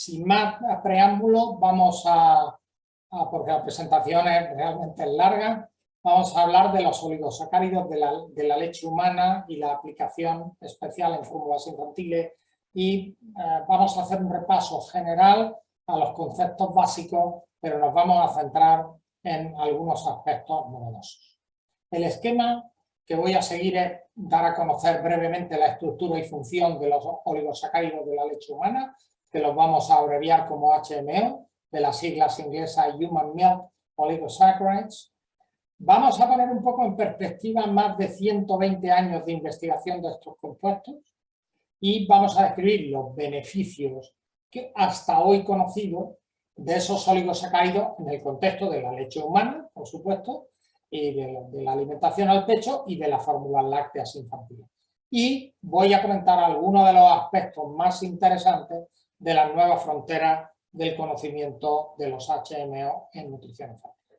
sin más preámbulo, porque la presentación es realmente larga, vamos a hablar de los oligosacáridos de la leche humana y la aplicación especial en fórmulas infantiles y vamos a hacer un repaso general a los conceptos básicos, pero nos vamos a centrar en algunos aspectos novedosos. El esquema que voy a seguir es dar a conocer brevemente la estructura y función de los oligosacáridos de la leche humana, que los vamos a abreviar como HMO, de las siglas inglesas Human Milk Oligosaccharides. Vamos a poner un poco en perspectiva más de 120 años de investigación de estos compuestos y vamos a describir los beneficios que hasta hoy conocidos de esos oligosacáridos en el contexto de la leche humana, por supuesto, y de la alimentación al pecho y de las fórmulas lácteas infantiles. Y voy a comentar algunos de los aspectos más interesantes de las nuevas fronteras del conocimiento de los HMO en nutrición infantil.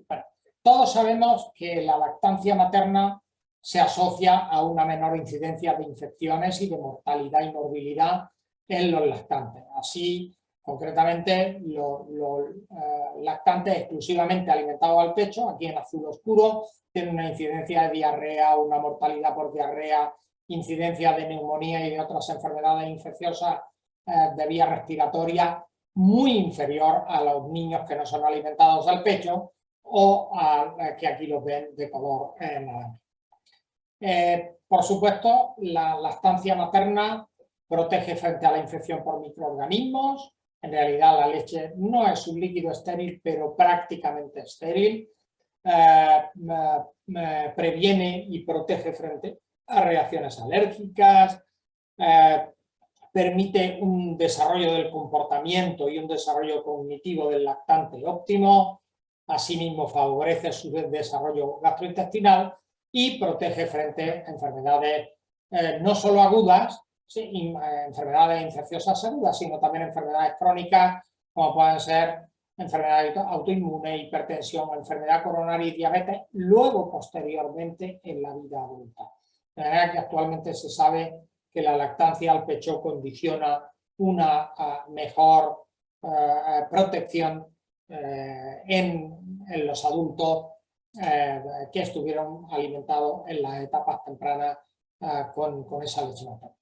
Bueno, todos sabemos que la lactancia materna se asocia a una menor incidencia de infecciones y de mortalidad y morbilidad en los lactantes. Así, concretamente, los lactantes exclusivamente alimentados al pecho, aquí en azul oscuro, tienen una incidencia de diarrea, una mortalidad por diarrea, incidencia de neumonía y de otras enfermedades infecciosas de vía respiratoria muy inferior a los niños que no son alimentados al pecho o que aquí los ven de color naranja. Por supuesto, la lactancia materna protege frente a la infección por microorganismos. En realidad la leche no es un líquido estéril, pero prácticamente estéril. Previene y protege frente a reacciones alérgicas. Permite un desarrollo del comportamiento y un desarrollo cognitivo del lactante óptimo. Asimismo favorece su desarrollo gastrointestinal y protege frente a enfermedades no solo agudas, enfermedades infecciosas agudas, sino también enfermedades crónicas, como pueden ser enfermedades autoinmunes, hipertensión, enfermedad coronaria y diabetes, luego posteriormente en la vida adulta. De manera que actualmente se sabe que la lactancia al pecho condiciona una mejor protección en los adultos que estuvieron alimentados en las etapas tempranas con esa leche materna.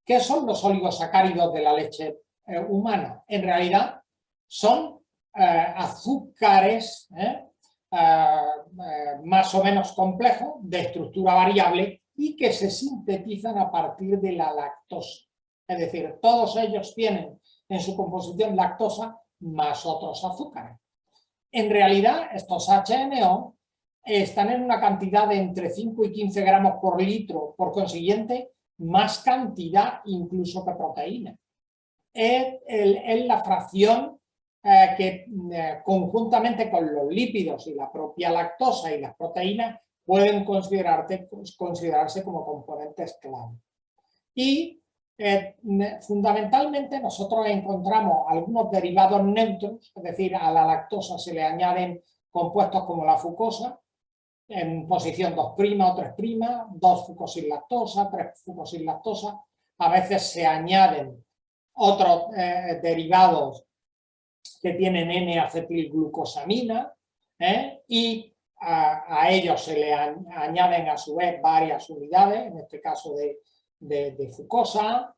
¿Qué son los oligosacáridos de la leche humana? En realidad son azúcares más o menos complejos, de estructura variable y que se sintetizan a partir de la lactosa. Es decir, todos ellos tienen en su composición lactosa más otros azúcares. En realidad, estos HMO están en una cantidad de entre 5 y 15 gramos por litro, por consiguiente, más cantidad incluso que proteína. Es la fracción que conjuntamente con los lípidos y la propia lactosa y las proteínas pueden considerarse como componentes clave. Y fundamentalmente nosotros encontramos algunos derivados neutros, es decir, a la lactosa se le añaden compuestos como la fucosa, en posición 2' o 3', 2 fucosilactosa, 3 fucosilactosa. A veces se añaden otros derivados que tienen N-acetilglucosamina y a ellos se le añaden a su vez varias unidades, en este caso de fucosa.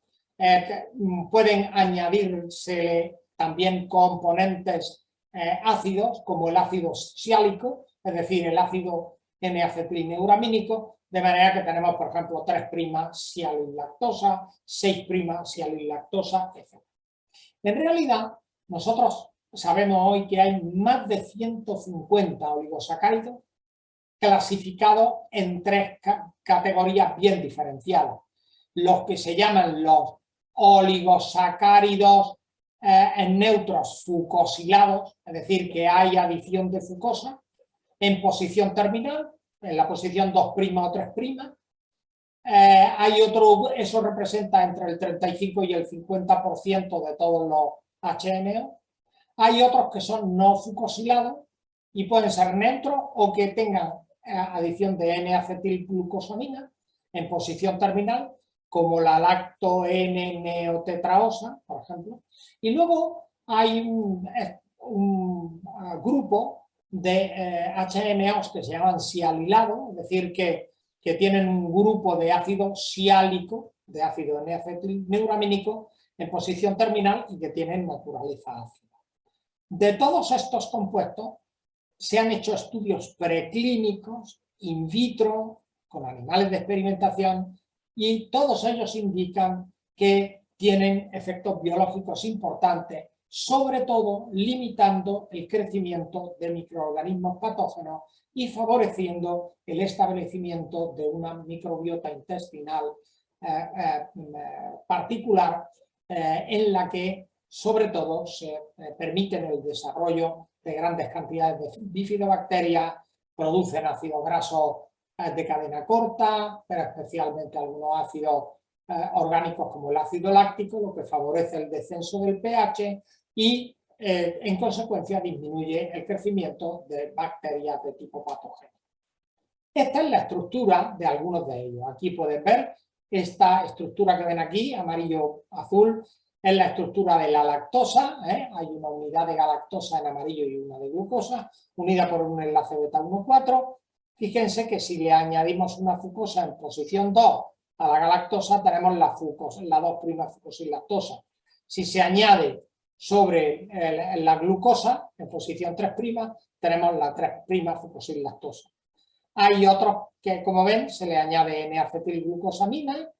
Pueden añadirse también componentes ácidos como el ácido siálico, es decir, el ácido N-acetilneuramínico, de manera que tenemos, por ejemplo, 3' sialilactosa, 6' sialilactosa, etc. En realidad, nosotros sabemos hoy que hay más de 150 oligosacáridos clasificados en 3 categorías bien diferenciadas. Los que se llaman los oligosacáridos neutros fucosilados, es decir, que hay adición de fucosa en posición terminal, en la posición 2' o 3'. Hay otro, eso representa entre el 35 y el 50% de todos los HMO. Hay otros que son no fucosilados y pueden ser neutros o que tengan adición de N-acetilglucosamina en posición terminal. como la lacto-N-neotetraosa, por ejemplo, y luego hay un grupo de HMOs que se llaman sialilados, es decir, que tienen un grupo de ácido siálico, de ácido N-acetilneuramínico, en posición terminal y que tienen naturaleza ácida. De todos estos compuestos se han hecho estudios preclínicos, in vitro, con animales de experimentación, y todos ellos indican que tienen efectos biológicos importantes, sobre todo limitando el crecimiento de microorganismos patógenos y favoreciendo el establecimiento de una microbiota intestinal particular en la que sobre todo se permiten el desarrollo de grandes cantidades de bifidobacterias, producen ácidos grasos de cadena corta, pero especialmente algunos ácidos orgánicos como el ácido láctico, lo que favorece el descenso del pH y en consecuencia disminuye el crecimiento de bacterias de tipo patógeno. Esta es la estructura de algunos de ellos. Aquí pueden ver esta estructura que ven aquí, amarillo-azul, es la estructura de la lactosa, hay una unidad de galactosa en amarillo y una de glucosa, unida por un enlace beta 1,4. Fíjense que si le añadimos una fucosa en posición 2 a la galactosa, tenemos la 2' fucosilactosa. Si se añade sobre la glucosa, en posición 3', tenemos la 3' fucosilactosa. Hay otros que, como ven, se le añade N-acetilglucosamina,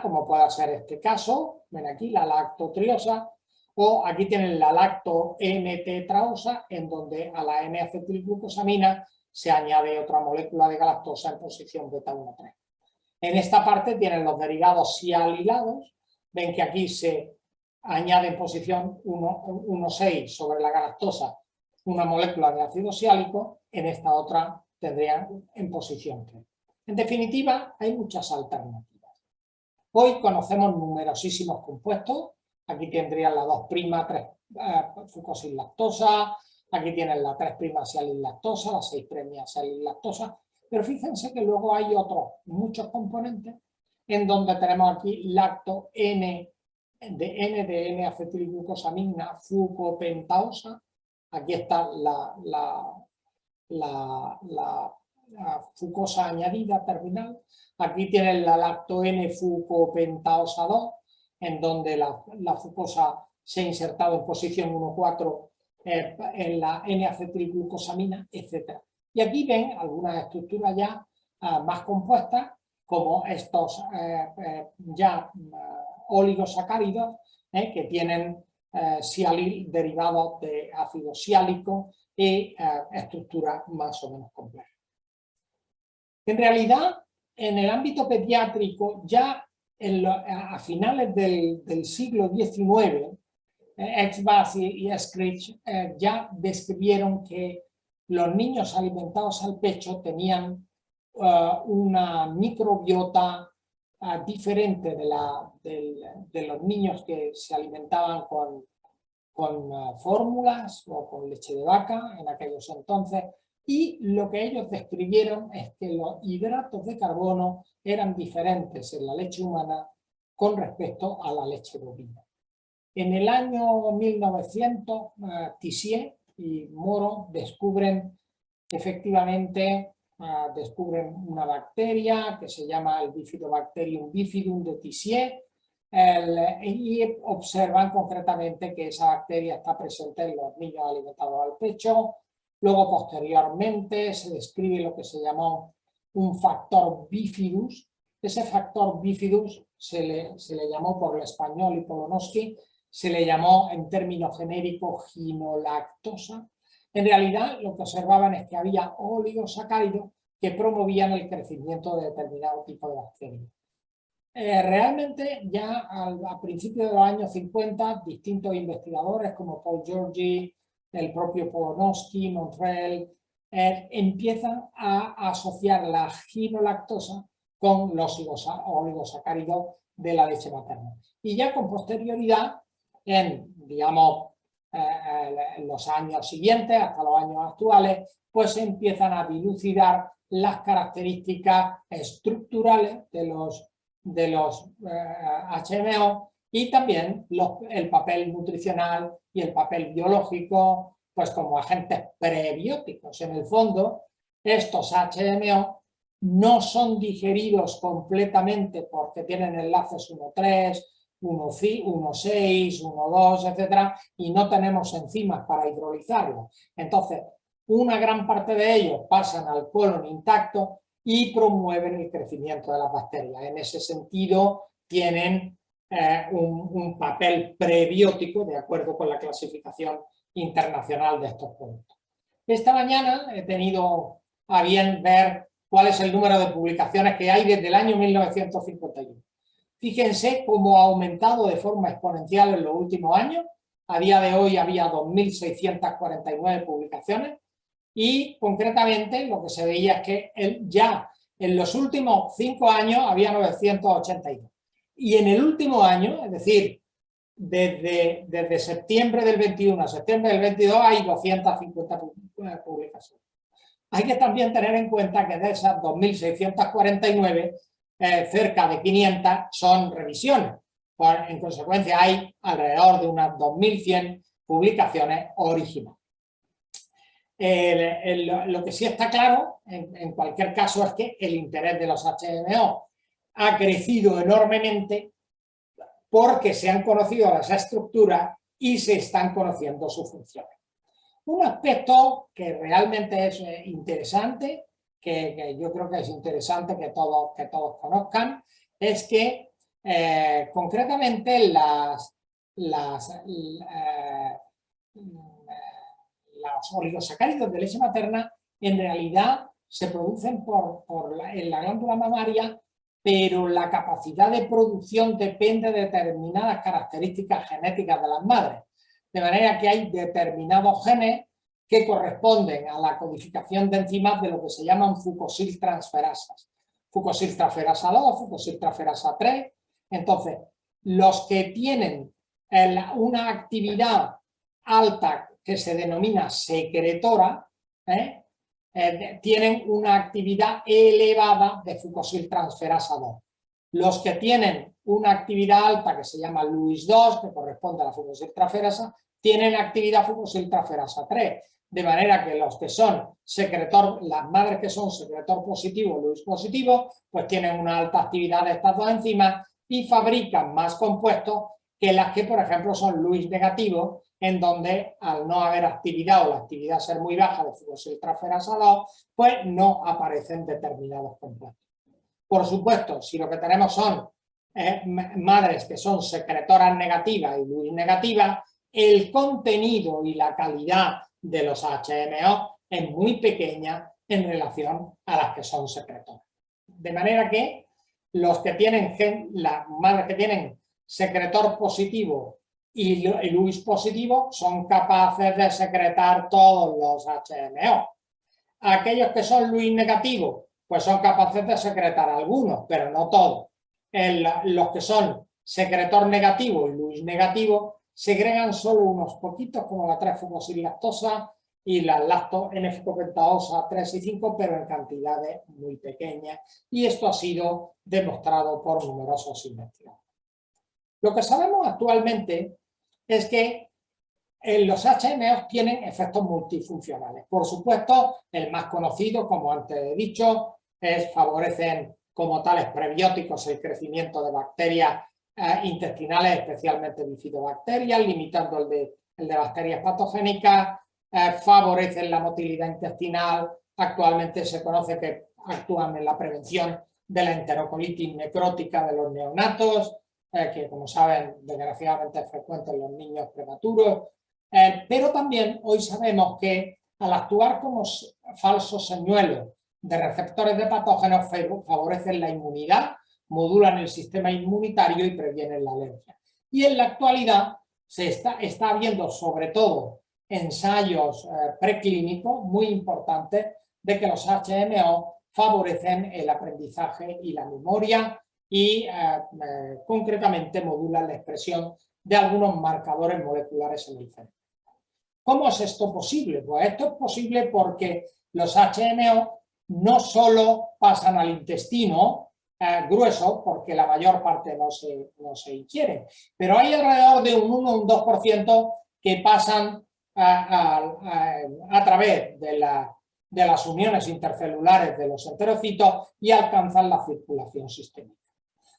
como puede ser este caso, ven aquí la lactotriosa, o aquí tienen la lacto-N-tetraosa, en donde a la N-acetilglucosamina se añade otra molécula de galactosa en posición beta 1,3. En esta parte tienen los derivados sialilados, ven que aquí se añade en posición 1,6 sobre la galactosa una molécula de ácido siálico, en esta otra tendrían en posición 3. En definitiva, hay muchas alternativas. Hoy conocemos numerosísimos compuestos. Aquí tendrían la 2' fucosilactosa, aquí tienen la 3' sialilactosa, la 6' sialilactosa, pero fíjense que luego hay otros muchos componentes en donde tenemos aquí lacto N de N-acetilglucosamina fucopentaosa. Aquí está la fucosa añadida terminal. Aquí tienen la lacto-N-fucopentaosa 2, en donde la fucosa se ha insertado en posición 1,4 en la N-acetilglucosamina, etc. Y aquí ven algunas estructuras ya más compuestas, como estos oligosacáridos que tienen derivados de ácido siálico y estructuras más o menos complejas. En realidad, en el ámbito pediátrico, ya a finales del siglo XIX, Exbach y Eskrich ya describieron que los niños alimentados al pecho tenían una microbiota diferente de los niños que se alimentaban con fórmulas o con leche de vaca en aquellos entonces, y lo que ellos describieron es que los hidratos de carbono eran diferentes en la leche humana con respecto a la leche bovina. En el año 1900, Tissier y Moro descubren efectivamente descubren una bacteria que se llama el Bifidobacterium bifidum de Tissier, y observan concretamente que esa bacteria está presente en los niños alimentados al pecho. Luego, posteriormente, se describe lo que se llamó un factor bifidus. Ese factor bifidus se le llamó por el español y Polonowski, se le llamó en términos genéricos ginolactosa. En realidad, lo que observaban es que había oligosacáridos que promovían el crecimiento de determinado tipo de bacterias. Realmente, ya a principios de los años 50, distintos investigadores como Paul Georgi, el propio Polonowski, Montreal, empiezan a asociar la ginolactosa con los oligosacáridos de la leche materna. Y ya con posterioridad, en los años siguientes, hasta los años actuales, pues se empiezan a dilucidar las características estructurales de los de los HMO y también el papel nutricional y el papel biológico, pues como agentes prebióticos. En el fondo, estos HMO no son digeridos completamente porque tienen enlaces 1,3, 1,6, 1,2, etcétera, y no tenemos enzimas para hidrolizarlos. Entonces, una gran parte de ellos pasan al colon intacto y promueven el crecimiento de las bacterias. En ese sentido, tienen un papel prebiótico de acuerdo con la clasificación internacional de estos productos. Esta mañana he tenido a bien ver cuál es el número de publicaciones que hay desde el año 1951. Fíjense cómo ha aumentado de forma exponencial en los últimos años. A día de hoy había 2.649 publicaciones y concretamente lo que se veía es que ya en los últimos 5 años había 982. Y en el último año, es decir, desde septiembre del 21 a septiembre del 22 hay 250 publicaciones. Hay que también tener en cuenta que de esas 2.649, cerca de 500 son revisiones. En consecuencia, hay alrededor de unas 2.100 publicaciones originales. Lo que sí está claro, en cualquier caso, es que el interés de los HMO ha crecido enormemente porque se han conocido las estructuras y se están conociendo sus funciones. Un aspecto que realmente es interesante, que yo creo que es interesante que todos conozcan, es que concretamente los oligosacáridos de leche materna en realidad se producen en la glándula mamaria, pero la capacidad de producción depende de determinadas características genéticas de las madres. De manera que hay determinados genes que corresponden a la codificación de enzimas de lo que se llaman fucosiltransferasas. Fucosiltransferasa 2, fucosiltransferasa 3. Entonces, los que tienen una actividad alta que se denomina secretora, tienen una actividad elevada de fucosiltransferasa 2. Los que tienen una actividad alta que se llama Lewis 2, que corresponde a la fucosiltransferasa, tienen actividad fucosiltransferasa 3. De manera que los que son las madres que son secretor positivo o Lewis positivo, pues tienen una alta actividad de estas dos enzimas y fabrican más compuestos que las que, por ejemplo, son Lewis negativos, en donde al no haber actividad o la actividad ser muy baja de fucosiltransferasa 2, pues no aparecen determinados compuestos. Por supuesto, si lo que tenemos son madres que son secretoras negativas y Lewis negativas, el contenido y la calidad de los HMO es muy pequeña en relación a las que son secretoras. De manera que los que tienen las madres que tienen secretor positivo y Lewis positivo son capaces de secretar todos los HMO. Aquellos que son Lewis negativos, pues son capaces de secretar algunos, pero no todos. Los que son secretor negativo y Lewis negativo segregan solo unos poquitos, como la 3-fucosilactosa y la lacto-N-fucopentaosa 3 y 5, pero en cantidades muy pequeñas. Y esto ha sido demostrado por numerosos investigadores. Lo que sabemos actualmente es que los HMO tienen efectos multifuncionales. Por supuesto, el más conocido, como antes he dicho, favorecen como tales prebióticos el crecimiento de bacterias intestinales, especialmente bifidobacterias, limitando el de bacterias patogénicas, favorecen la motilidad intestinal. Actualmente se conoce que actúan en la prevención de la enterocolitis necrótica de los neonatos, que como saben desgraciadamente es frecuente en los niños prematuros, pero también hoy sabemos que al actuar como falsos señuelos de receptores de patógenos favorecen la inmunidad, modulan el sistema inmunitario y previenen la alergia. Y en la actualidad se está viendo sobre todo ensayos preclínicos muy importantes de que los HMO favorecen el aprendizaje y la memoria y concretamente modulan la expresión de algunos marcadores moleculares en el cerebro. ¿Cómo es esto posible? Pues esto es posible porque los HMO no solo pasan al intestino, grueso, porque la mayor parte no se ingiere. Pero hay alrededor de un 1 o un 2% que pasan a través de las uniones intercelulares de los enterocitos y alcanzan la circulación sistémica.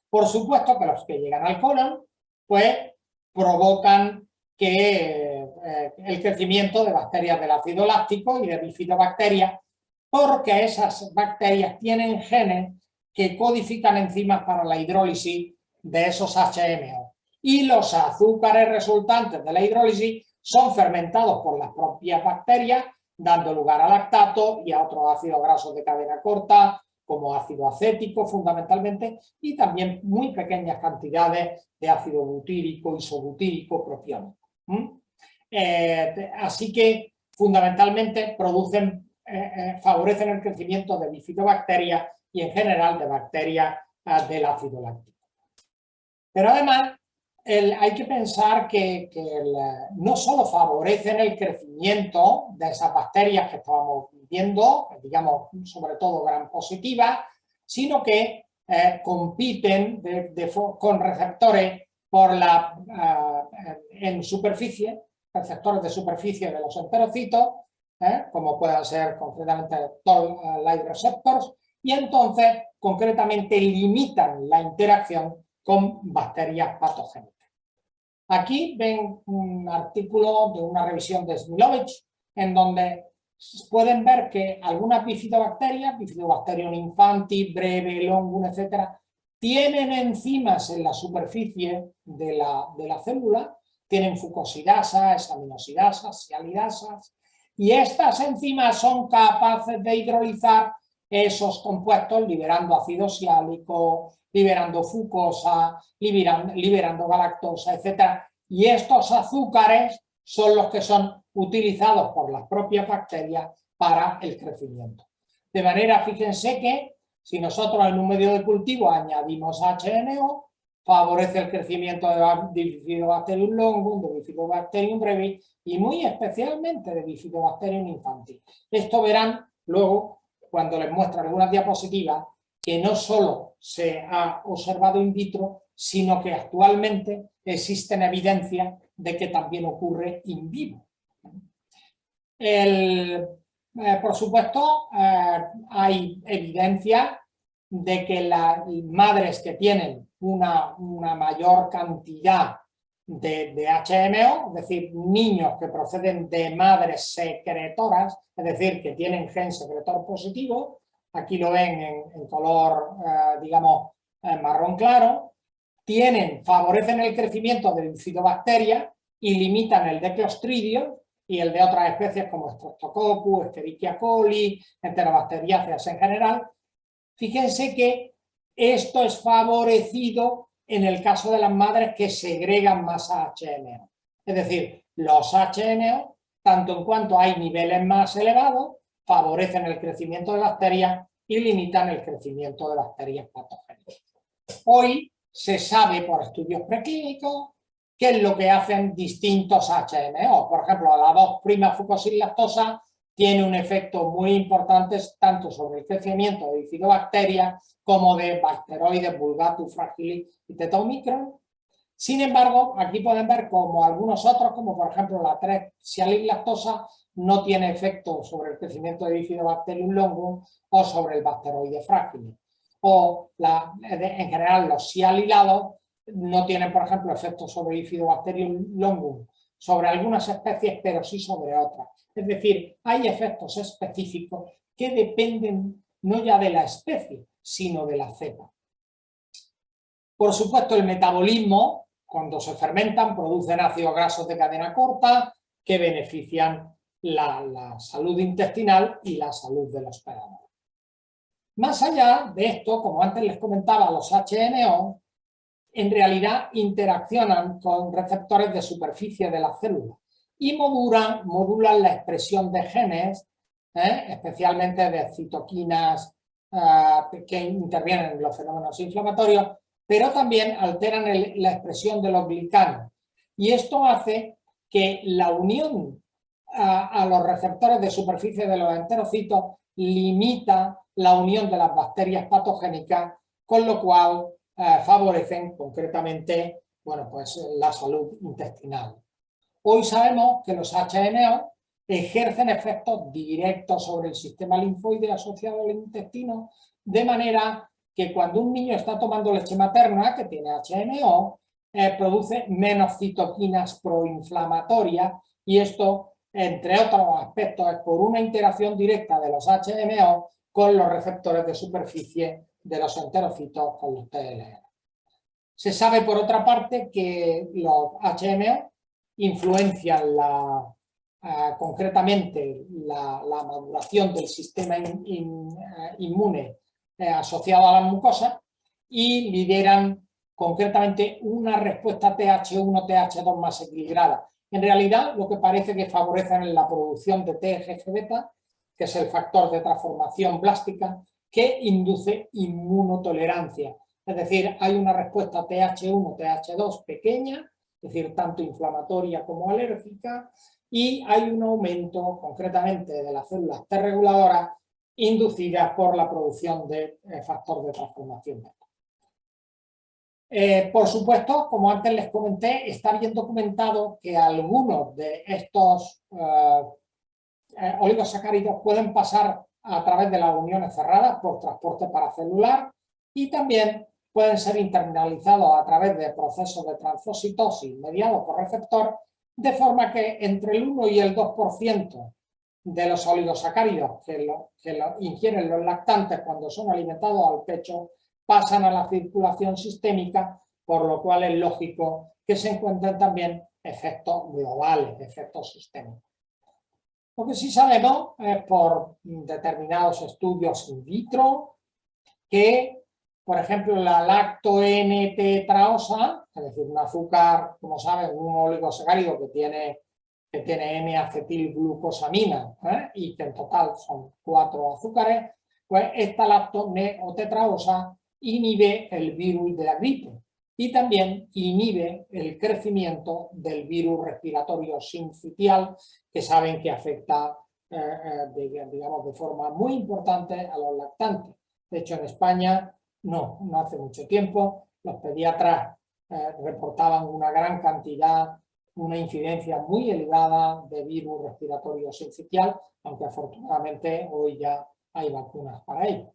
Por supuesto que los que llegan al colon, pues provocan que el crecimiento de bacterias del ácido láctico y de bifidobacterias, porque esas bacterias tienen genes que codifican enzimas para la hidrólisis de esos HMO. Y los azúcares resultantes de la hidrólisis son fermentados por las propias bacterias, dando lugar a lactato y a otros ácidos grasos de cadena corta, como ácido acético fundamentalmente, y también muy pequeñas cantidades de ácido butírico, isobutírico, propiónico. Así que fundamentalmente favorecen el crecimiento de bifidobacterias y en general de bacterias del ácido láctico. Pero además hay que pensar que no solo favorecen el crecimiento de esas bacterias que estábamos viendo, digamos sobre todo gram positivas, sino que compiten con receptores en superficie, receptores de superficie de los enterocitos, como puedan ser concretamente Toll-like receptors, y entonces concretamente limitan la interacción con bacterias patogénicas. Aquí ven un artículo de una revisión de Smilovich, en donde pueden ver que algunas bifidobacterias, Bifidobacterium infantis, breve, longum, etc., tienen enzimas en la superficie de la célula, tienen fucosidasas, aminosidasas, sialidasas, y estas enzimas son capaces de hidrolizar esos compuestos liberando ácido siálico, liberando fucosa, liberando galactosa, etc. Y estos azúcares son los que son utilizados por las propias bacterias para el crecimiento. De manera, fíjense que si nosotros en un medio de cultivo añadimos HNO, favorece el crecimiento de Bifidobacterium longum, de Bifidobacterium brevis y muy especialmente de Bifidobacterium infantis. Esto verán luego cuando les muestre algunas diapositivas que no solo se ha observado in vitro, sino que actualmente existen evidencias de que también ocurre in vivo. Por supuesto, hay evidencia de que las madres que tienen una mayor cantidad de HMO, es decir, niños que proceden de madres secretoras, es decir, que tienen gen secretor positivo, aquí lo ven en color, digamos, marrón claro, favorecen el crecimiento de bifidobacterias y limitan el de Clostridium y el de otras especies como Streptococcus, Escherichia coli, Enterobacteriáceas en general. Fíjense que esto es favorecido en el caso de las madres que segregan más HMO. Es decir, los HMO, tanto en cuanto hay niveles más elevados, favorecen el crecimiento de bacterias y limitan el crecimiento de bacterias patogénicas. Hoy se sabe por estudios preclínicos qué es lo que hacen distintos HMO. Por ejemplo, la 2'-fucosilactosa tiene un efecto muy importante tanto sobre el crecimiento de bifidobacterias como de Bacteroides vulgatus fragilis y Theta omicron. Sin embargo, aquí pueden ver como algunos otros, como por ejemplo la 3'-sialiglactosa, no tiene efecto sobre el crecimiento de Bifidobacterium longum o sobre el Bacteroides fragilis. En general, los sialilados no tienen, por ejemplo, efectos sobre Bifidobacterium longum, sobre algunas especies, pero sí sobre otras. Es decir, hay efectos específicos que dependen no ya de la especie, sino de la cepa. Por supuesto, el metabolismo, cuando se fermentan, producen ácidos grasos de cadena corta que benefician la salud intestinal y la salud del hospedador. Más allá de esto, como antes les comentaba, los HNO en realidad interaccionan con receptores de superficie de la célula y modulan la expresión de genes, especialmente de citoquinas que intervienen en los fenómenos inflamatorios, pero también alteran la expresión de los glicanos. Y esto hace que la unión a los receptores de superficie de los enterocitos limita la unión de las bacterias patogénicas con lo cual favorecen concretamente, bueno, pues, la salud intestinal. Hoy sabemos que los HMO ejercen efectos directos sobre el sistema linfoide asociado al intestino, de manera que cuando un niño está tomando leche materna, que tiene HMO, produce menos citoquinas proinflamatorias, y esto, entre otros aspectos, es por una interacción directa de los HMO con los receptores de superficie de los enterocitos con los TLR. Se sabe, por otra parte, que los HMO influencian concretamente la maduración del sistema inmune asociado a las mucosas, y lideran concretamente una respuesta TH1, TH2 más equilibrada. En realidad, lo que parece que favorecen es la producción de TGF-beta, que es el factor de transformación blástica, que induce inmunotolerancia. Es decir, hay una respuesta TH1, TH2 pequeña, es decir, tanto inflamatoria como alérgica, y hay un aumento concretamente de las células T reguladoras inducidas por la producción de factor de transformación. Por supuesto, como antes les comenté, está bien documentado que algunos de estos oligosacáridos pueden pasar a través de las uniones cerradas por transporte paracelular, y también pueden ser internalizados a través de procesos de transfositosis mediados por receptor, de forma que entre el 1 y el 2% de los oligosacáridos que lo ingieren los lactantes cuando son alimentados al pecho pasan a la circulación sistémica, por lo cual es lógico que se encuentren también efectos globales, efectos sistémicos. Lo que sí sabemos es por determinados estudios in vitro que, por ejemplo, la lacto-N-tetraosa, es decir, un azúcar, como saben, un oligosacárido que tiene N-acetilglucosamina, y que en total son 4 azúcares, pues esta lacto-N-tetraosa inhibe el virus de la gripe y también inhibe el crecimiento del virus respiratorio sincitial, que saben que afecta, digamos, de forma muy importante a los lactantes. De hecho, en España, no hace mucho tiempo, los pediatras reportaban una gran cantidad, una incidencia muy elevada de virus respiratorio sincitial, aunque afortunadamente hoy ya hay vacunas para ello.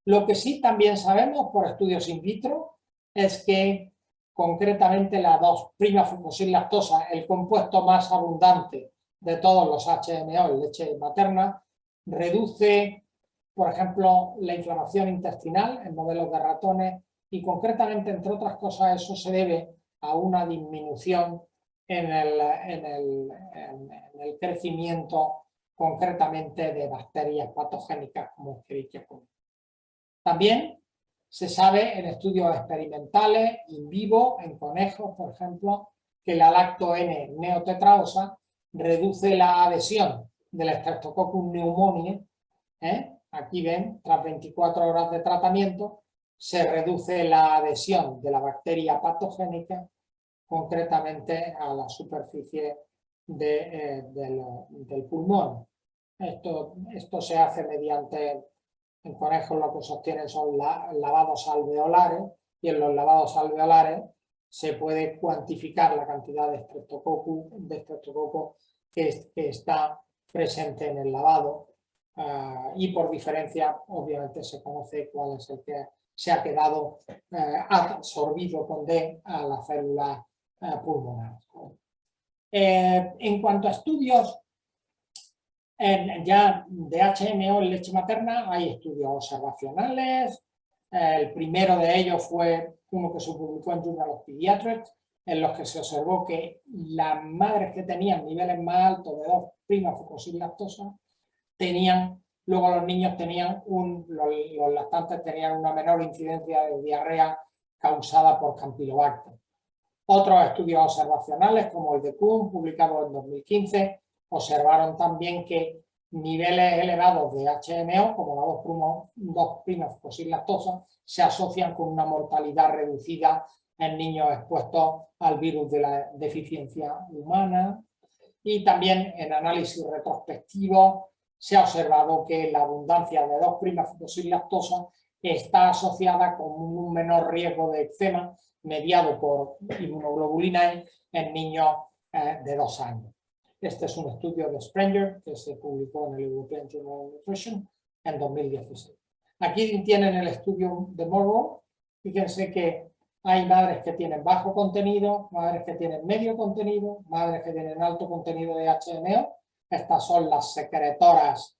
Lo que sí también sabemos por estudios in vitro es que concretamente la 2'-fucosilactosa, el compuesto más abundante de todos los HMO en leche materna, reduce, por ejemplo, la inflamación intestinal en modelos de ratones, y concretamente, entre otras cosas, eso se debe a una disminución en el crecimiento concretamente de bacterias patogénicas como Escherichia coli. También se sabe en estudios experimentales in vivo, en conejos, por ejemplo, que la lacto-N-neotetraosa reduce la adhesión del Streptococcus pneumoniae. Aquí ven, tras 24 horas de tratamiento, se reduce la adhesión de la bacteria patogénica concretamente a la superficie del pulmón. Esto se hace mediante, en conejos lo que se obtienen son lavados alveolares, y en los lavados alveolares se puede cuantificar la cantidad de estreptococo que está presente en el lavado, y por diferencia obviamente se conoce cuál es el que se ha quedado absorbido con D a la célula pulmonar. En cuanto a estudios ya de HMO en leche materna, hay estudios observacionales. El primero de ellos fue uno que se publicó en Journal of Pediatrics, en los que se observó que las madres que tenían niveles más altos de 2'-fucosilactosa tenían, luego los niños tenían, los lactantes tenían una menor incidencia de diarrea causada por Campylobacter. Otros estudios observacionales, como el de Kuhn, publicado en 2015, observaron también que niveles elevados de HMO, como la 2'-fucosilactosa, se asocian con una mortalidad reducida en niños expuestos al virus de la deficiencia humana. Y también en análisis retrospectivo se ha observado que la abundancia de 2'-fucosilactosa está asociada con un menor riesgo de eczema mediado por inmunoglobulina E en niños de 2 años. Este es un estudio de Sprenger que se publicó en el European Journal of Nutrition en 2016. Aquí tienen el estudio de Morrow. Fíjense que hay madres que tienen bajo contenido, madres que tienen medio contenido, madres que tienen alto contenido de HMO. Estas son las secretoras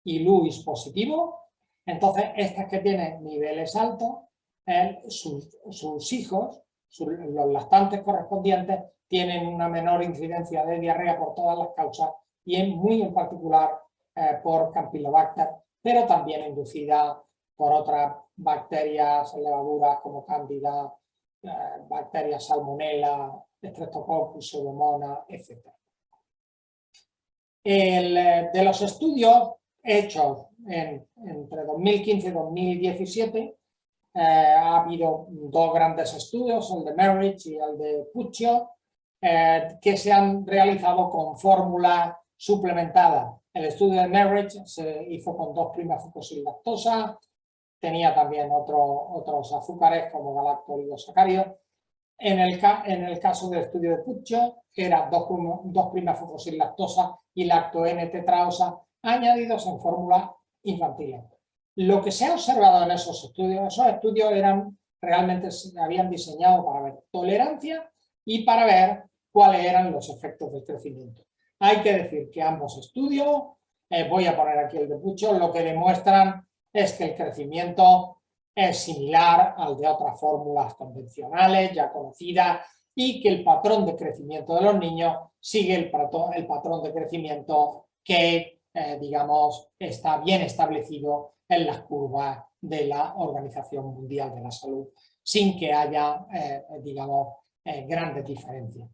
y LUIS positivo. Entonces, estas que tienen niveles altos, sus hijos, los lactantes correspondientes, tienen una menor incidencia de diarrea por todas las causas y muy en particular por Campylobacter, pero también inducida por otras bacterias, levaduras como Candida, bacterias Salmonella, Streptococcus, Pseudomonas, etc. De los estudios hechos entre 2015 y 2017, ha habido 2 grandes estudios, el de Merritt y el de Puccio, que se han realizado con fórmula suplementada. El estudio de Merritt se hizo con 2'-fucosilactosa, tenía también otros azúcares como galactoligosacáridos. En el caso del estudio de Puccio, era 2'-fucosilactosa y lacto-N-tetraosa añadidos en fórmula infantil. Lo que se ha observado en esos estudios realmente se habían diseñado para ver tolerancia y para ver cuáles eran los efectos del crecimiento. Hay que decir que ambos estudios, voy a poner aquí el de Puccio, lo que demuestran es que el crecimiento es similar al de otras fórmulas convencionales ya conocidas y que el patrón de crecimiento de los niños sigue el patrón de crecimiento que, digamos, está bien establecido en las curvas de la Organización Mundial de la Salud, sin que haya, digamos, grandes diferencias.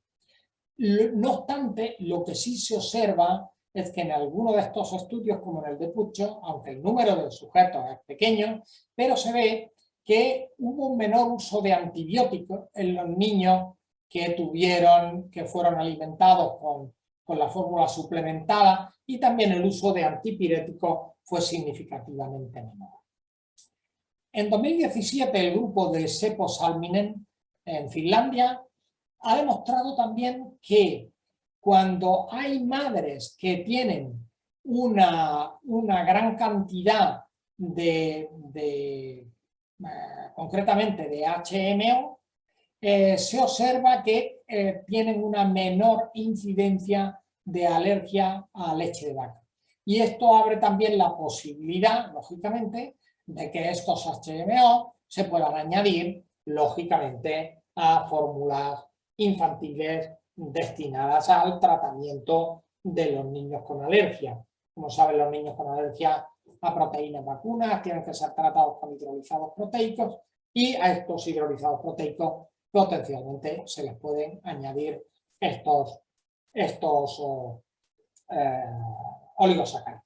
No obstante, lo que sí se observa es que en algunos de estos estudios, como en el de Puccio, aunque el número de sujetos es pequeño, pero se ve que hubo un menor uso de antibióticos en los niños que fueron alimentados con la fórmula suplementada, y también el uso de antipiréticos fue significativamente menor. En 2017, el grupo de Seppo Salminen en Finlandia ha demostrado también que cuando hay madres que tienen una gran cantidad concretamente de HMO, se observa que tienen una menor incidencia de alergia a leche de vaca. Y esto abre también la posibilidad, lógicamente, de que estos HMO se puedan añadir, lógicamente, a fórmulas infantiles destinadas al tratamiento de los niños con alergia. Como saben, los niños con alergia a proteínas vacunas tienen que ser tratados con hidrolizados proteicos, y a estos hidrolizados proteicos potencialmente se les pueden añadir estos oligosacáridos.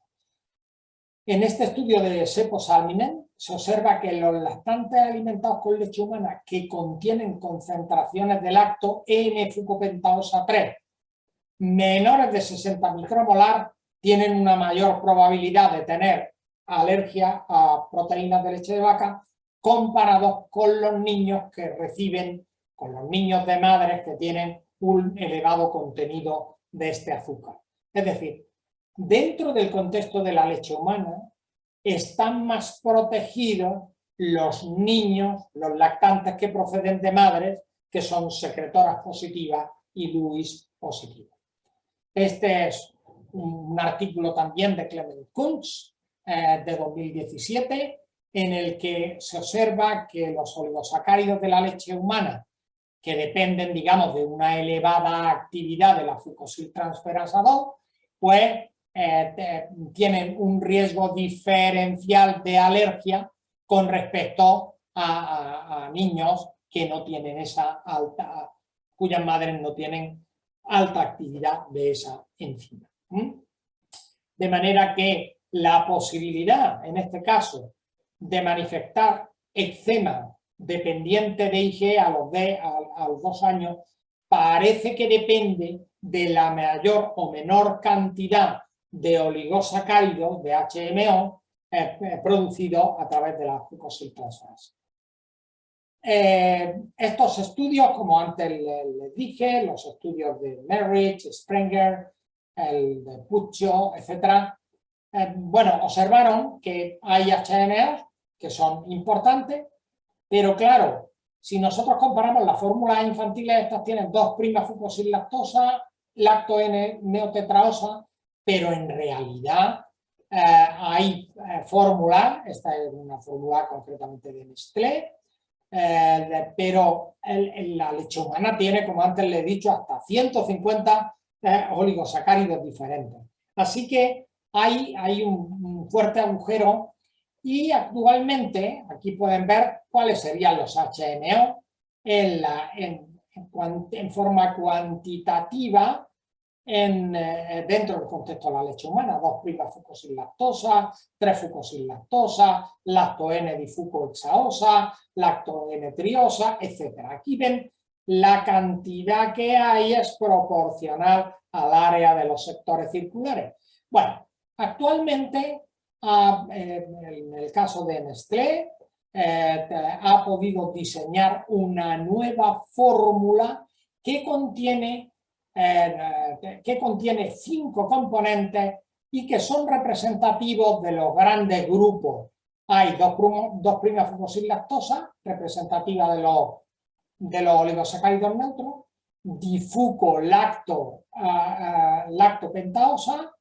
En este estudio de Seppo Salminen se observa que los lactantes alimentados con leche humana que contienen concentraciones de lacto N-fucopentaosa 3 menores de 60 micromolar tienen una mayor probabilidad de tener alergia a proteínas de leche de vaca comparados con los niños con los niños de madres que tienen un elevado contenido de este azúcar. Es decir, dentro del contexto de la leche humana están más protegidos los niños, los lactantes que proceden de madres que son secretoras positivas y LUIS positivas. Este es un artículo también de Clement Kuntz de 2017, en el que se observa que los oligosacáridos de la leche humana, que dependen, digamos, de una elevada actividad de la fucosiltransferasa 2, pues tienen un riesgo diferencial de alergia con respecto a niños que no tienen cuyas madres no tienen alta actividad de esa enzima. De manera que la posibilidad, en este caso, de manifestar eczema dependiente de IgE a los 2 años, parece que depende de la mayor o menor cantidad de oligosacáridos, de HMO, producido a través de la glucosiltransferasa. Estos estudios, como antes les dije, los estudios de Merritt, Sprenger, el de Puccio, etc., bueno, observaron que hay HMOs que son importantes, pero claro, si nosotros comparamos las fórmulas infantiles, estas tienen 2' fucosilactosa, lacto N neotetraosa, pero en realidad hay fórmulas, esta es una fórmula concretamente de Nestlé, pero la leche humana tiene, como antes le he dicho, hasta 150 oligosacáridos diferentes. Así que hay un fuerte agujero y actualmente, aquí pueden ver cuáles serían los HMO en forma cuantitativa dentro del contexto de la leche humana, 2' fucosilactosa, 3' fucosilactosa, lacto N-difucohexaosa, lacto N-triosa, etc. Aquí ven la cantidad que hay es proporcional al área de los sectores circulares. Bueno, actualmente, en el caso de Nestlé, ha podido diseñar una nueva fórmula que contiene 5 componentes y que son representativos de los grandes grupos. Hay 2' fucosilactosa, representativa de los oligosacáridos neutros, lactopentaosa,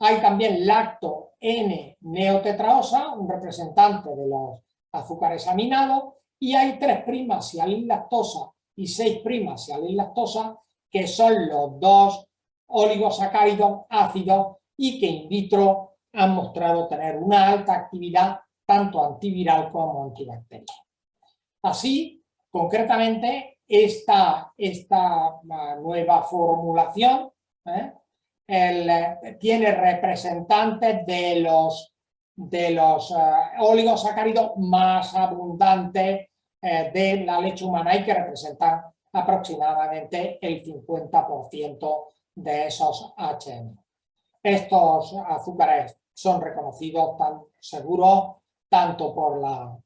hay también lacto N-neotetraosa, un representante de los azúcares aminados, y hay 3' sialilactosa y 6' sialilactosa, que son los 2 oligosacáridos ácidos y que in vitro han mostrado tener una alta actividad tanto antiviral como antibacteriana. Así, concretamente, esta nueva formulación tiene representantes de los oligosacáridos más abundantes de la leche humana y que representan aproximadamente el 50% de esos HM. Estos azúcares son reconocidos seguros tanto por la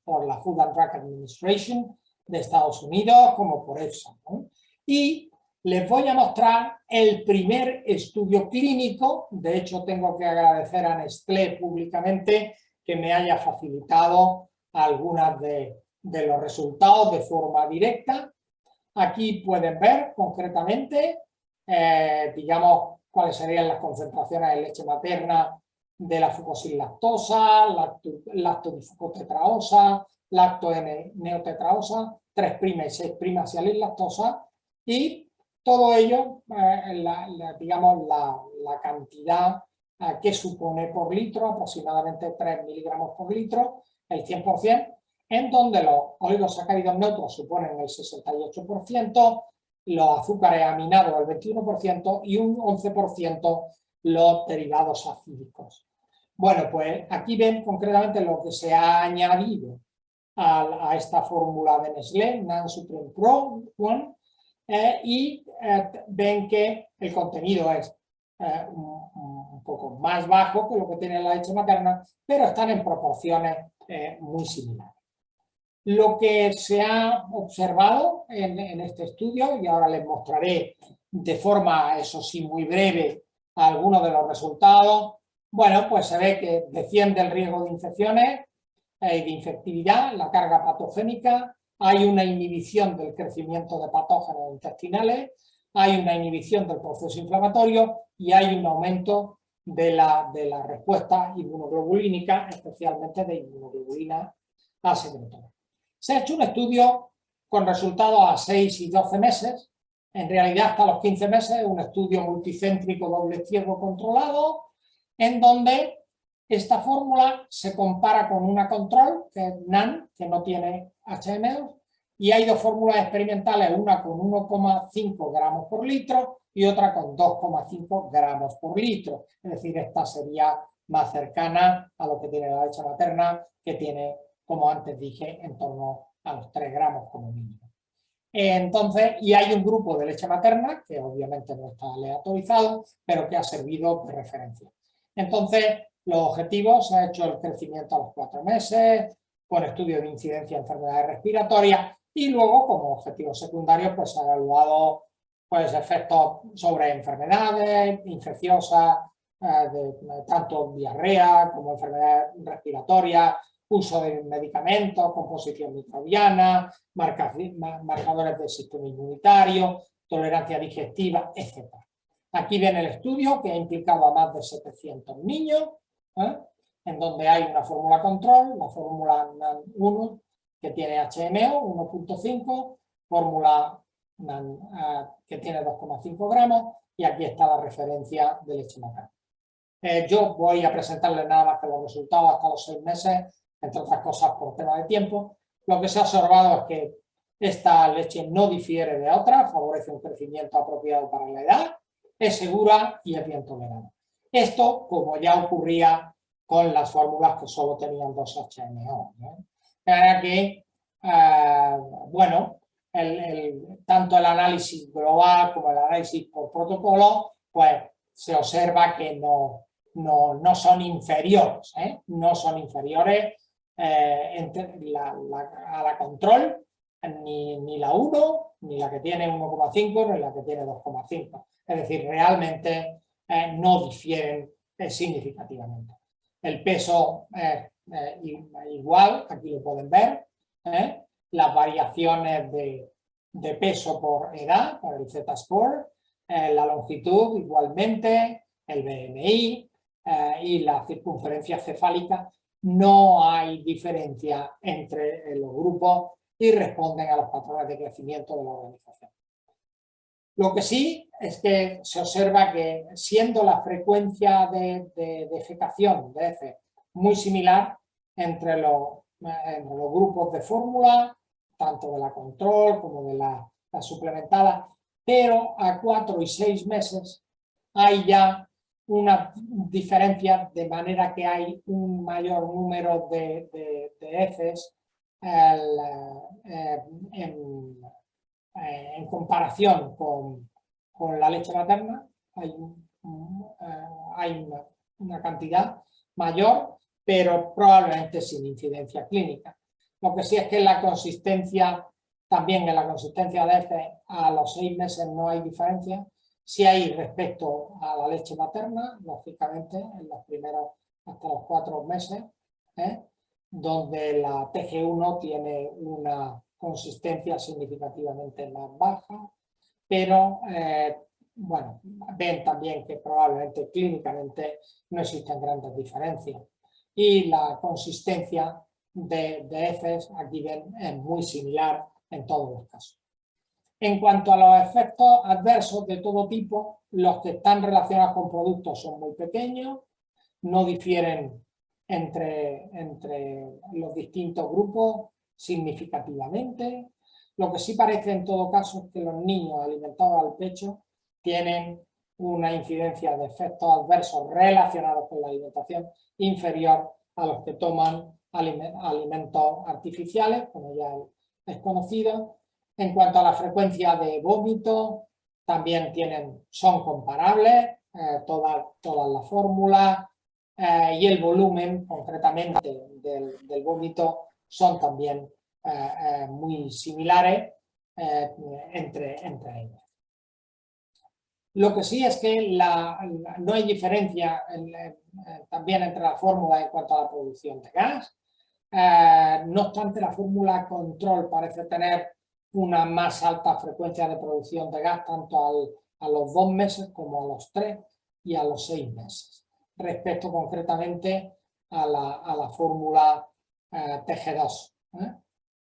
Food and Drug Administration de Estados Unidos como por EFSA, ¿no? Y les voy a mostrar el primer estudio clínico. De hecho, tengo que agradecer a Nestlé públicamente que me haya facilitado algunas de los resultados de forma directa. Aquí pueden ver concretamente, digamos, cuáles serían las concentraciones de leche materna de la fucosilactosa, lactodifucotetraosa, lacto N-neotetraosa, 3' y 6' sialilactosa, y todo ello, digamos, la cantidad que supone por litro, aproximadamente 3 miligramos por litro, el 100%, en donde los oligosacáridos neutros suponen el 68%, los azúcares aminados el 21% y un 11% los derivados acídicos. Bueno, pues aquí ven concretamente lo que se ha añadido a esta fórmula de Nestlé, NAN Supreme Pro One, y ven que el contenido es un poco más bajo que lo que tiene la leche materna, pero están en proporciones muy similares. Lo que se ha observado en este estudio, y ahora les mostraré de forma, eso sí, muy breve, algunos de los resultados, bueno, pues se ve que desciende el riesgo de infecciones y de infectividad, la carga patogénica, hay una inhibición del crecimiento de patógenos intestinales, hay una inhibición del proceso inflamatorio y hay un aumento de la respuesta inmunoglobulínica, especialmente de inmunoglobulina A secretora. Se ha hecho un estudio con resultados a 6 y 12 meses, en realidad hasta los 15 meses, un estudio multicéntrico doble ciego controlado, en donde esta fórmula se compara con una control, que es NAN, que no tiene HMO, y hay 2 fórmulas experimentales, una con 1,5 gramos por litro y otra con 2,5 gramos por litro. Es decir, esta sería más cercana a lo que tiene la leche materna, que tiene, como antes dije, en torno a los 3 gramos como mínimo. Entonces, y hay un grupo de leche materna, que obviamente no está aleatorizado, pero que ha servido de referencia. Entonces, los objetivos, se ha hecho el crecimiento a los 4 meses, con estudios de incidencia de enfermedades respiratorias y luego como objetivos secundarios pues se ha evaluado pues efectos sobre enfermedades infecciosas, tanto diarrea como enfermedades respiratorias, uso de medicamentos, composición microbiana, marcadores del sistema inmunitario, tolerancia digestiva, etc. Aquí ven el estudio que ha implicado a más de 700 niños, en donde hay una fórmula control, la fórmula NAN 1, que tiene HMO 1.5, fórmula NAN, que tiene 2,5 gramos, y aquí está la referencia de leche materna. Yo voy a presentarles nada más que los resultados hasta los 6 meses, entre otras cosas por tema de tiempo. Lo que se ha observado es que esta leche no difiere de otra, favorece un crecimiento apropiado para la edad, es segura y es bien tolerada. Esto, como ya ocurría con las fórmulas que solo tenían 2 HMO. Era que, bueno, tanto el análisis global como el análisis por protocolo, pues se observa que no son inferiores, no son inferiores a la control, ni la 1, ni la que tiene 1,5, ni la que tiene 2,5. Es decir, realmente no difieren significativamente. El peso es igual, aquí lo pueden ver, las variaciones de peso por edad, por el Z-score, la longitud igualmente, el BMI y la circunferencia cefálica. No hay diferencia entre los grupos y responden a los patrones de crecimiento de la organización. Lo que sí es que se observa que siendo la frecuencia de defecación de heces muy similar entre los grupos de fórmula, tanto de la control como de la suplementada, pero a 4 y 6 meses hay ya una diferencia, de manera que hay un mayor número de heces en comparación con la leche materna. Hay una cantidad mayor, pero probablemente sin incidencia clínica. Lo que sí es que la consistencia, también en la consistencia de heces a los 6 meses no hay diferencia. Sí hay respecto a la leche materna, lógicamente, en los primeros hasta los 4 meses, donde la TG1 tiene una consistencia significativamente más baja, pero bueno, ven también que probablemente clínicamente no existen grandes diferencias. Y la consistencia de heces, aquí ven, es muy similar en todos los casos. En cuanto a los efectos adversos de todo tipo, los que están relacionados con productos son muy pequeños, no difieren entre los distintos grupos significativamente. Lo que sí parece en todo caso es que los niños alimentados al pecho tienen una incidencia de efectos adversos relacionados con la alimentación inferior a los que toman alimentos artificiales, como ya es conocido. En cuanto a la frecuencia de vómito, también son comparables todas las fórmulas, y el volumen concretamente del vómito son también muy similares entre ellas. Lo que sí es que no hay diferencia también entre la fórmula en cuanto a la producción de gas. No obstante, la fórmula control parece tener una más alta frecuencia de producción de gas tanto a los 2 meses como a los 3 y a los 6 meses, respecto concretamente a la fórmula TG2,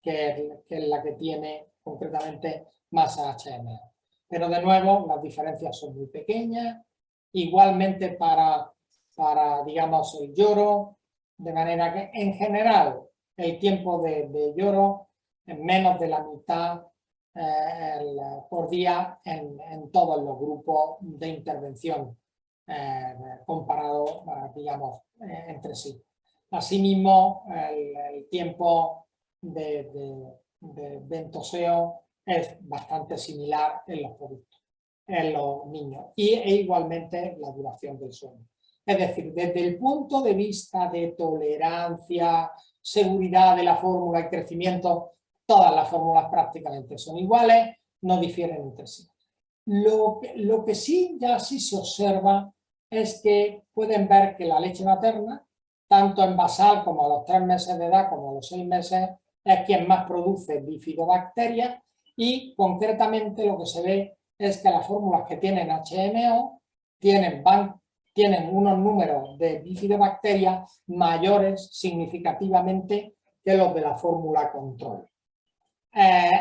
que es la que tiene concretamente más HMO. Pero de nuevo, las diferencias son muy pequeñas, igualmente para digamos, el lloro, de manera que en general el tiempo de lloro es menos de la mitad por día en todos los grupos de intervención comparado, digamos, entre sí. Asimismo, el tiempo de ventoseo es bastante similar en los productos, en los niños, e igualmente la duración del sueño. Es decir, desde el punto de vista de tolerancia, seguridad de la fórmula y crecimiento, todas las fórmulas prácticamente son iguales, no difieren entre sí. Lo que sí ya sí se observa es que pueden ver que la leche materna, tanto en basal como a los 3 meses de edad como a los 6 meses, es quien más produce bifidobacterias, y concretamente lo que se ve es que las fórmulas que tienen HMO tienen unos números de bifidobacterias mayores significativamente que los de la fórmula control.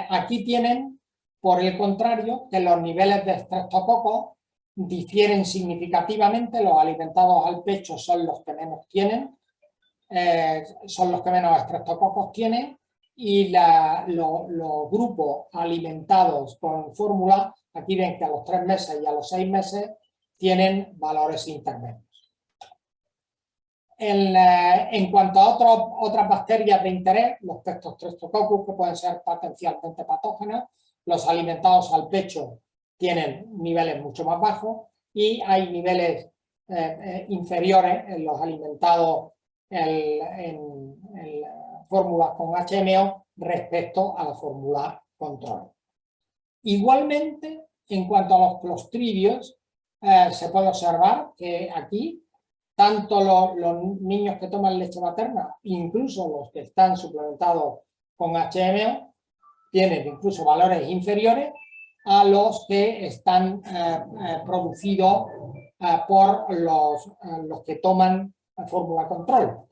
Aquí tienen, por el contrario, que los niveles de estreptococos difieren significativamente. Los alimentados al pecho son los que menos tienen, son los que menos estreptococos tienen, y los grupos alimentados con fórmula, aquí ven que a los 3 meses y a los 6 meses tienen valores intermedios. En cuanto a otras bacterias de interés, los Streptococcus, que pueden ser potencialmente patógenas, los alimentados al pecho tienen niveles mucho más bajos, y hay niveles inferiores en los alimentados en fórmulas con HMO respecto a la fórmula control. Igualmente, en cuanto a los clostridios, se puede observar que aquí tanto los niños que toman leche materna, incluso los que están suplementados con HMO, tienen incluso valores inferiores a los que están producidos por los que toman fórmula control.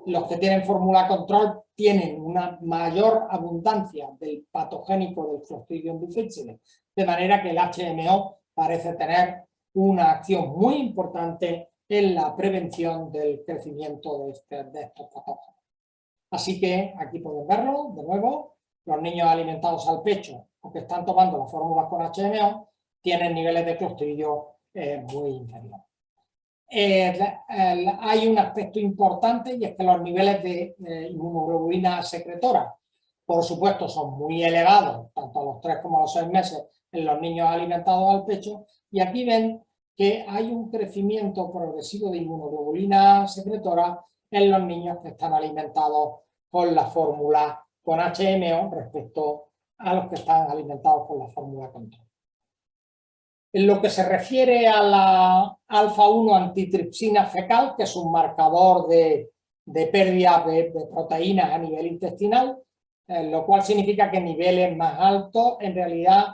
Los que tienen fórmula control tienen una mayor abundancia del patogénico del Clostridium difficile, de manera que el HMO parece tener una acción muy importante en la prevención del crecimiento de estos patógenos. Así que aquí pueden verlo, de nuevo, los niños alimentados al pecho o que están tomando la fórmula con HMO tienen niveles de Clostridio muy inferiores. Hay un aspecto importante, y es que los niveles de inmunoglobulina secretora, por supuesto, son muy elevados, tanto a los 3 como a los 6 meses en los niños alimentados al pecho, y aquí ven que hay un crecimiento progresivo de inmunoglobulina secretora en los niños que están alimentados con la fórmula con HMO respecto a los que están alimentados con la fórmula control. En lo que se refiere a la alfa-1 antitripsina fecal, que es un marcador de pérdida de proteínas a nivel intestinal, lo cual significa que niveles más altos en realidad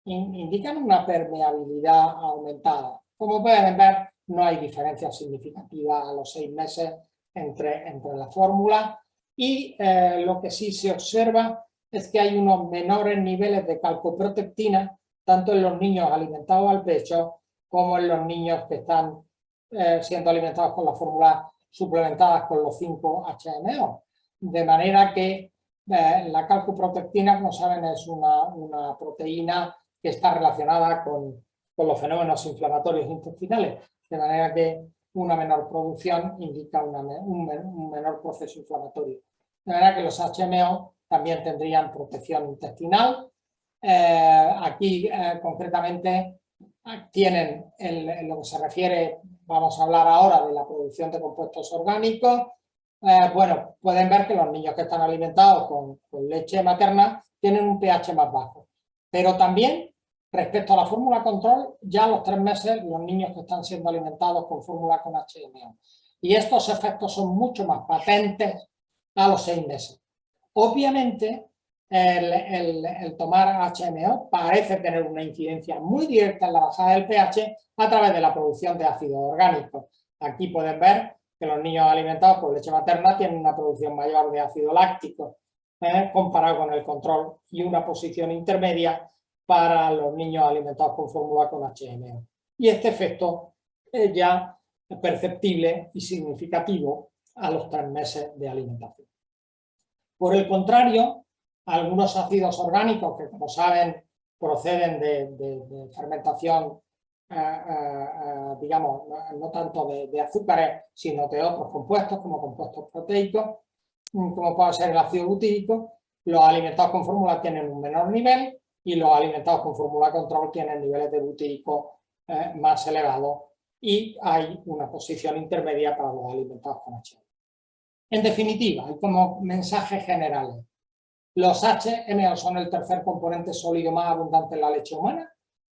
indican una permeabilidad aumentada. Como pueden ver, no hay diferencia significativa a los 6 meses entre la fórmula, y lo que sí se observa es que hay unos menores niveles de calcoprotectina tanto en los niños alimentados al pecho como en los niños que están siendo alimentados con la fórmula suplementadas con los 5-HMO. De manera que la calcoprotectina, como saben, es una proteína que está relacionada con los fenómenos inflamatorios intestinales, de manera que una menor producción indica un menor proceso inflamatorio. De manera que los HMO también tendrían protección intestinal. Aquí concretamente tienen, en lo que se refiere, vamos a hablar ahora de la producción de compuestos orgánicos. Bueno, pueden ver que los niños que están alimentados con leche materna tienen un pH más bajo, pero también respecto a la fórmula control, ya a los 3 meses los niños que están siendo alimentados con fórmula con HMO, y estos efectos son mucho más patentes a los 6 meses. Obviamente el tomar HMO parece tener una incidencia muy directa en la bajada del pH a través de la producción de ácido orgánico. Aquí pueden ver que los niños alimentados con leche materna tienen una producción mayor de ácido láctico comparado con el control, y una posición intermedia para los niños alimentados con fórmula con HMO. Y este efecto es ya perceptible y significativo a los 3 meses de alimentación. Por el contrario, algunos ácidos orgánicos que, como saben, proceden de fermentación, digamos, no tanto de azúcares, sino de otros compuestos, como compuestos proteicos, como puede ser el ácido butírico, los alimentados con fórmula tienen un menor nivel, y los alimentados con fórmula control tienen niveles de butírico más elevados y hay una posición intermedia para los alimentados con HMO. En definitiva, y como mensajes generales, los HMO son el tercer componente sólido más abundante en la leche humana,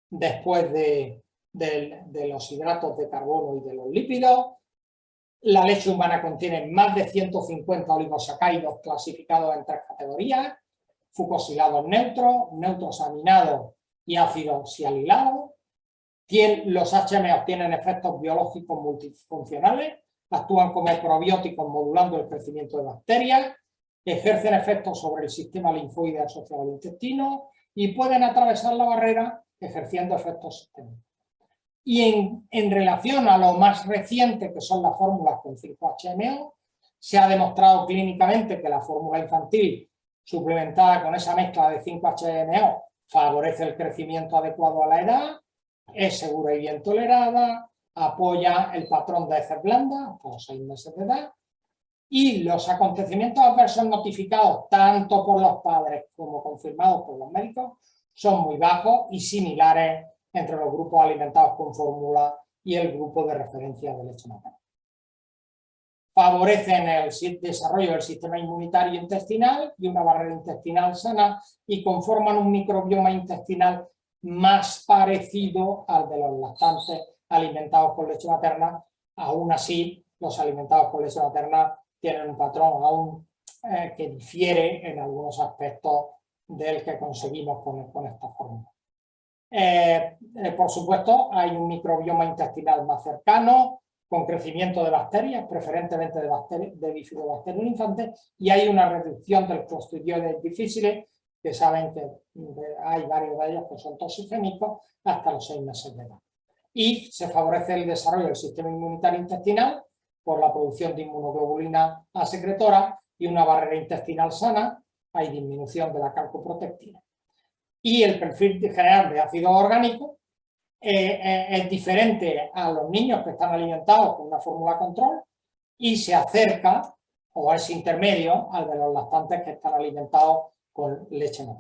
después de los hidratos de carbono y de los lípidos. La leche humana contiene más de 150 oligosacáridos clasificados en 3 categorías: fucosilados neutros, neutros aminados y ácidos sialilados. Los HMO tienen efectos biológicos multifuncionales, actúan como probióticos modulando el crecimiento de bacterias, ejercen efectos sobre el sistema linfoide asociado al intestino y pueden atravesar la barrera ejerciendo efectos sistémicos. Y en relación a lo más reciente, que son las fórmulas con 5-HMO, se ha demostrado clínicamente que la fórmula infantil suplementada con esa mezcla de 5-HMO favorece el crecimiento adecuado a la edad, es segura y bien tolerada, apoya el patrón de heces blandas hasta los 6 meses de edad, y los acontecimientos adversos notificados tanto por los padres como confirmados por los médicos son muy bajos y similares entre los grupos alimentados con fórmula y el grupo de referencia de leche materna. Favorecen el desarrollo del sistema inmunitario intestinal y una barrera intestinal sana y conforman un microbioma intestinal más parecido al de los lactantes alimentados con leche materna. Aún así, los alimentados con leche materna tienen un patrón aún que difiere en algunos aspectos del que conseguimos con esta fórmula. Por supuesto, hay un microbioma intestinal más cercano, con crecimiento de bacterias, preferentemente de bifidobacterium infantes, y hay una reducción del Clostridioides difficile, que saben que hay varios de ellos que son toxigénicos hasta los 6 meses de edad. Y se favorece el desarrollo del sistema inmunitario intestinal por la producción de inmunoglobulina A secretora y una barrera intestinal sana. Hay disminución de la calcoprotectina. Y el perfil general de ácido orgánico es diferente a los niños que están alimentados con una fórmula control y se acerca o es intermedio al de los lactantes que están alimentados con leche materna.